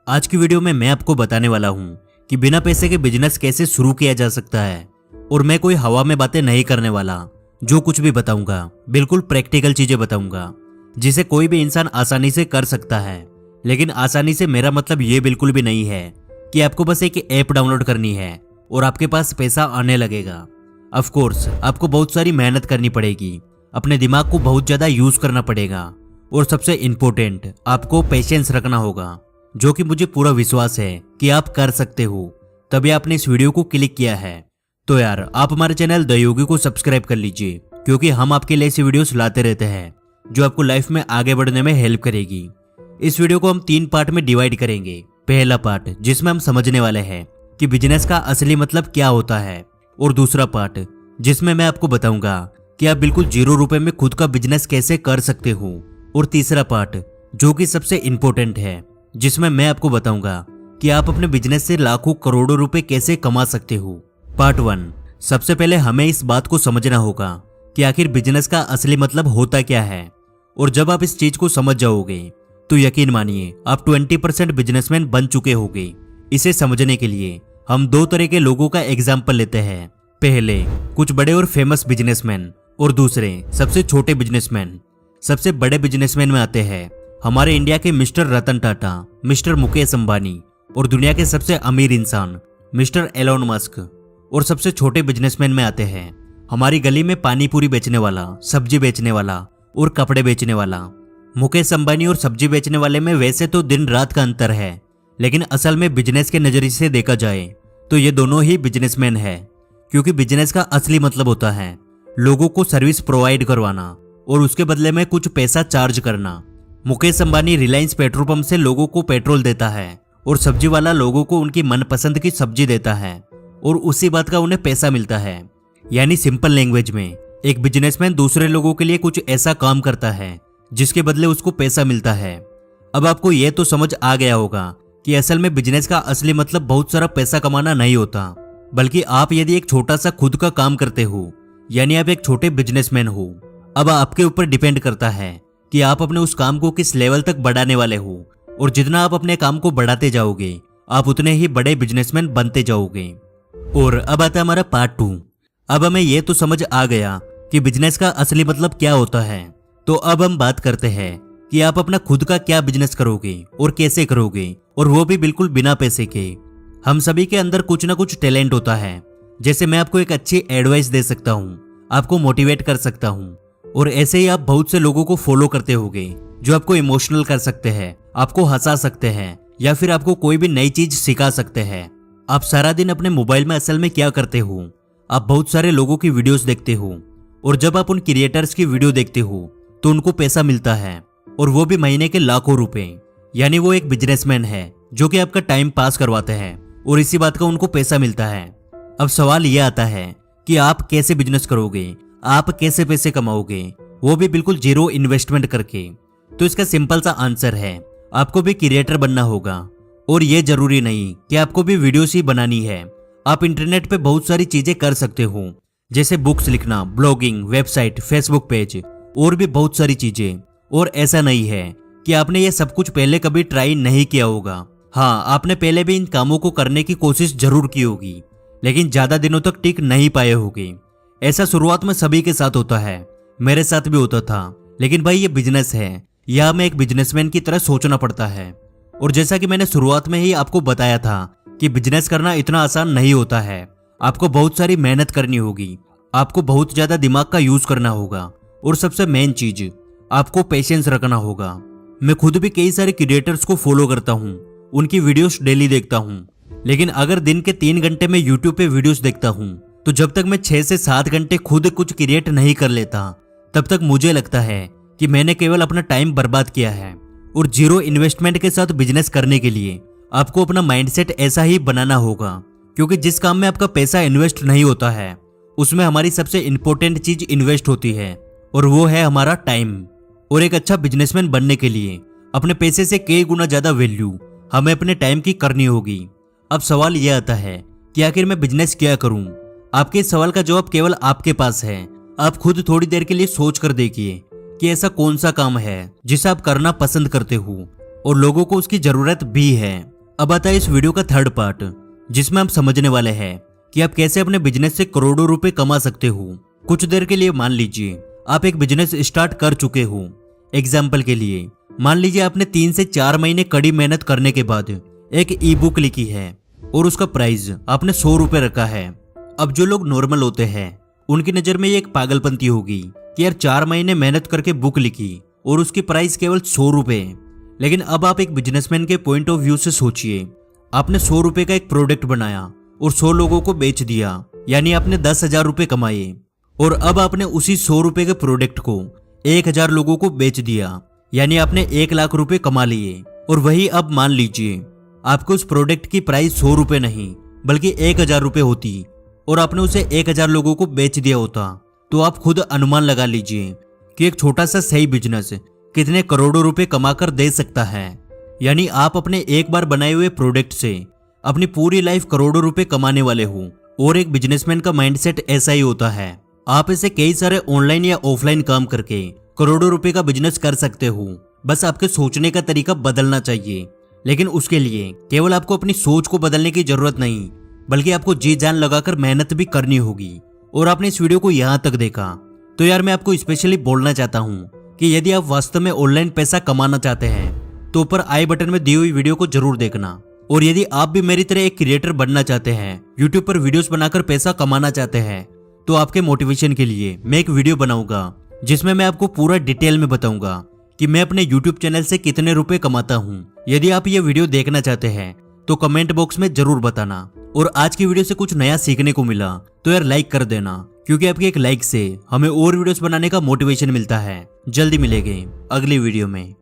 आज की वीडियो में मैं आपको बताने वाला हूँ कि बिना पैसे के बिजनेस कैसे शुरू किया जा सकता है। और मैं कोई हवा में बातें नहीं करने वाला। जो कुछ भी बताऊंगा बिल्कुल प्रैक्टिकल चीजें बताऊंगा जिसे कोई भी इंसान आसानी से कर सकता है। लेकिन आसानी से मेरा मतलब ये बिल्कुल भी नहीं है कि आपको बस एक ऐप डाउनलोड करनी है और आपके पास पैसा आने लगेगा। ऑफ कोर्स आपको बहुत सारी मेहनत करनी पड़ेगी, अपने दिमाग को बहुत ज्यादा यूज करना पड़ेगा और सबसे इंपॉर्टेंट आपको पेशेंस रखना होगा, जो कि मुझे पूरा विश्वास है कि आप कर सकते हो। तभी आपने इस वीडियो को क्लिक किया है। तो यार आप हमारे चैनल द योगी को सब्सक्राइब कर लीजिए, क्योंकि हम आपके लिए ऐसी वीडियोस लाते रहते हैं जो आपको लाइफ में आगे बढ़ने में हेल्प करेगी। इस वीडियो को हम 3 पार्ट में डिवाइड करेंगे। पहला पार्ट जिसमें हम समझने वाले हैं कि बिजनेस का असली मतलब क्या होता है, और दूसरा पार्ट जिसमें मैं आपको बताऊंगा कि आप बिल्कुल 0 रुपए में खुद का बिजनेस कैसे कर सकते हो, और तीसरा पार्ट जो कि सबसे इंपॉर्टेंट है जिसमें मैं आपको बताऊंगा कि आप अपने बिजनेस से लाखों करोड़ों रुपए कैसे कमा सकते हो। पार्ट 1। सबसे पहले हमें इस बात को समझना होगा कि आखिर बिजनेस का असली मतलब होता क्या है। और जब आप इस चीज को समझ जाओगे तो यकीन मानिए आप 20% बिजनेसमैन बन चुके होंगे। इसे समझने के लिए हम 2 तरह के लोगों का एग्जाम्पल लेते हैं। पहले कुछ बड़े और फेमस बिजनेसमैन, और दूसरे सबसे छोटे बिजनेसमैन। सबसे बड़े बिजनेसमैन में आते हैं हमारे इंडिया के मिस्टर रतन टाटा, मिस्टर मुकेश अंबानी, और दुनिया के सबसे अमीर इंसान मिस्टर एलोन मस्क। और सबसे छोटे बिजनेसमैन में आते हैं हमारी गली में पानी पूरी बेचने वाला, सब्जी बेचने वाला और कपड़े बेचने वाला। मुकेश अंबानी और सब्जी बेचने वाले में वैसे तो दिन रात का अंतर है, लेकिन असल में बिजनेस के नजरिए से देखा जाए तो ये दोनों ही बिजनेसमैन है। क्योंकि बिजनेस का असली मतलब होता है लोगों को सर्विस प्रोवाइड करवाना और उसके बदले में कुछ पैसा चार्ज करना। मुकेश अंबानी रिलायंस पेट्रोल पंप से लोगों को पेट्रोल देता है और सब्जी वाला लोगों को उनकी मनपसंद की सब्जी देता है और उसी बात का उन्हें पैसा मिलता है। यानी सिंपल लैंग्वेज में एक बिजनेसमैन दूसरे लोगों के लिए कुछ ऐसा काम करता है जिसके बदले उसको पैसा मिलता है। अब आपको यह तो समझ आ गया होगा कि असल में बिजनेस का असली मतलब बहुत सारा पैसा कमाना नहीं होता, बल्कि आप यदि एक छोटा सा खुद का काम करते हो, यानी आप एक छोटे बिजनेसमैन हो। अब आपके ऊपर डिपेंड करता है कि आप अपने उस काम को किस लेवल तक बढ़ाने वाले हो, और जितना आप अपने काम को बढ़ाते जाओगे आप उतने ही बड़े बिजनेसमैन बनते जाओगे। और अब आता है हमारा पार्ट 2। अब हमें यह तो समझ आ गया कि बिजनेस का असली मतलब क्या होता है, तो अब हम बात करते हैं कि आप अपना खुद का क्या बिजनेस करोगे और कैसे करोगे, और वो भी बिल्कुल बिना पैसे के। हम सभी के अंदर कुछ ना कुछ टैलेंट होता है। जैसे मैं आपको एक अच्छी एडवाइस दे सकता हूँ, आपको मोटिवेट कर सकता हूँ, और ऐसे ही आप बहुत से लोगों को फॉलो करते होंगे जो आपको इमोशनल कर सकते हैं, आपको हंसा सकते हैं, या फिर आपको कोई भी नई चीज सिखा सकते हैं। आप सारा दिन अपने मोबाइल में असल में क्या करते हो, आप बहुत सारे लोगों की वीडियोस देखते हो, और जब आप उन क्रिएटर्स की वीडियो देखते हो तो उनको पैसा मिलता है, और वो भी महीने के लाखों रुपए। यानी वो एक बिजनेसमैन है जो कि आपका टाइम पास करवाते हैं और इसी बात का उनको पैसा मिलता है। अब सवाल यह आता है कि आप कैसे बिजनेस करोगे, आप कैसे पैसे कमाओगे, वो भी बिल्कुल 0 इन्वेस्टमेंट करके। तो इसका सिंपल सा आंसर है आपको भी क्रिएटर बनना होगा, और ये जरूरी नहीं कि आपको भी वीडियोस ही बनानी है। आप इंटरनेट पे बहुत सारी चीजें कर सकते हो, जैसे बुक्स लिखना, ब्लॉगिंग, वेबसाइट, फेसबुक पेज, और भी बहुत सारी चीजें। और ऐसा नहीं है कि आपने ये सब कुछ पहले कभी ट्राई नहीं किया होगा। हाँ, आपने पहले भी इन कामों को करने की कोशिश जरूर की होगी, लेकिन ज्यादा दिनों तक टिक नहीं पाए होगे। ऐसा शुरुआत में सभी के साथ होता है, मेरे साथ भी होता था। लेकिन भाई ये बिजनेस है, यह हमें एक बिजनेसमैन की तरह सोचना पड़ता है। और जैसा कि मैंने शुरुआत में ही आपको बताया था कि बिजनेस करना इतना आसान नहीं होता है। आपको बहुत सारी मेहनत करनी होगी, आपको बहुत ज्यादा दिमाग का यूज करना होगा, और सबसे मेन चीज आपको पेशेंस रखना होगा। मैं खुद भी कई सारे क्रिएटर्स को फॉलो करता हूँ, उनकी वीडियोस डेली देखता हूँ। लेकिन अगर दिन के 3 घंटे में यूट्यूब पे वीडियोस देखता हूँ, तो जब तक मैं 6 से 7 घंटे खुद कुछ क्रिएट नहीं कर लेता, तब तक मुझे लगता है कि मैंने केवल अपना टाइम बर्बाद किया है। और 0 इन्वेस्टमेंट के साथ बिजनेस करने के लिए आपको अपना माइंडसेट ऐसा ही बनाना होगा, क्योंकि जिस काम में आपका पैसा इन्वेस्ट नहीं होता है उसमें हमारी सबसे इंपॉर्टेंट चीज इन्वेस्ट होती है, और वो है हमारा टाइम। और एक अच्छा बिजनेसमैन बनने के लिए अपने पैसे से कई गुना ज्यादा वैल्यू हमें अपने टाइम की करनी होगी। अब सवाल यह आता है कि आखिर मैं बिजनेस क्या करूं? आपके इस सवाल का जवाब केवल आपके पास है। आप खुद थोड़ी देर के लिए सोच कर देखिए कि ऐसा कौन सा काम है जिसे आप करना पसंद करते हो और लोगों को उसकी जरूरत भी है। अब आता है इस वीडियो का थर्ड पार्ट, जिसमें हम समझने वाले हैं कि आप कैसे अपने बिजनेस से करोड़ों रुपए कमा सकते हो। कुछ देर के लिए मान लीजिए आप एक बिजनेस स्टार्ट कर चुके हो। एग्जाम्पल के लिए मान लीजिए आपने 3 से 4 महीने कड़ी मेहनत करने के बाद एक ई बुक लिखी है और उसका प्राइस आपने 100 रुपए रखा है। अब जो लोग नॉर्मल होते हैं उनकी नजर में ये एक पागलपंती होगी कि यार 4 महीने मेहनत करके बुक लिखी और उसकी प्राइस केवल 100 रुपए। लेकिन अब आप एक बिजनेसमैन के पॉइंट ऑफ व्यू से सोचिए, आपने 100 रुपए का एक प्रोडक्ट बनाया और 100 लोगों को बेच दिया, यानी आपने 10,000 रुपए कमाए। और अब आपने उसी 100 रुपए के प्रोडक्ट को 1,000 लोगों को बेच दिया, यानी आपने 1 लाख रुपए कमा लिए। और वही अब मान लीजिए आपको उस प्रोडक्ट की प्राइस 100 रुपए नहीं बल्कि 1,000 रुपए होती और आपने उसे 1,000 लोगों को बेच दिया होता, तो आप खुद अनुमान लगा लीजिए कि एक छोटा सा सही बिजनेस कितने करोड़ों रुपए कमाकर दे सकता है। यानी आप अपने एक बार बनाए हुए प्रोडक्ट से अपनी पूरी लाइफ करोड़ों रुपए कमाने वाले हो। और एक बिजनेसमैन का माइंडसेट ऐसा ही होता है। आप ऐसे कई सारे ऑनलाइन या ऑफलाइन काम करके करोड़ों रुपए का बिजनेस कर सकते हो। बस आपके सोचने का तरीका बदलना चाहिए। लेकिन उसके लिए केवल आपको अपनी सोच को बदलने की जरूरत नहीं, बल्कि आपको जी जान लगाकर मेहनत भी करनी होगी। और आपने इस वीडियो को यहाँ तक देखा तो यार मैं आपको स्पेशली बोलना चाहता हूँ कि यदि आप वास्तव में ऑनलाइन पैसा कमाना चाहते हैं तो ऊपर आई बटन में दी हुई वीडियो को जरूर देखना। और यदि आप भी मेरी तरह एक क्रिएटर बनना चाहते हैं, यूट्यूब पर वीडियोस बनाकर पैसा कमाना चाहते हैं, तो आपके मोटिवेशन के लिए मैं एक वीडियो बनाऊंगा जिसमें मैं आपको पूरा डिटेल में बताऊंगा कि मैं अपने यूट्यूब चैनल से कितने रुपए कमाता हूँ। यदि आप ये वीडियो देखना चाहते हैं तो कमेंट बॉक्स में जरूर बताना। और आज की वीडियो से कुछ नया सीखने को मिला तो यार लाइक कर देना, क्योंकि आपके एक लाइक से हमें और वीडियोस बनाने का मोटिवेशन मिलता है। जल्दी मिलेंगे अगली वीडियो में।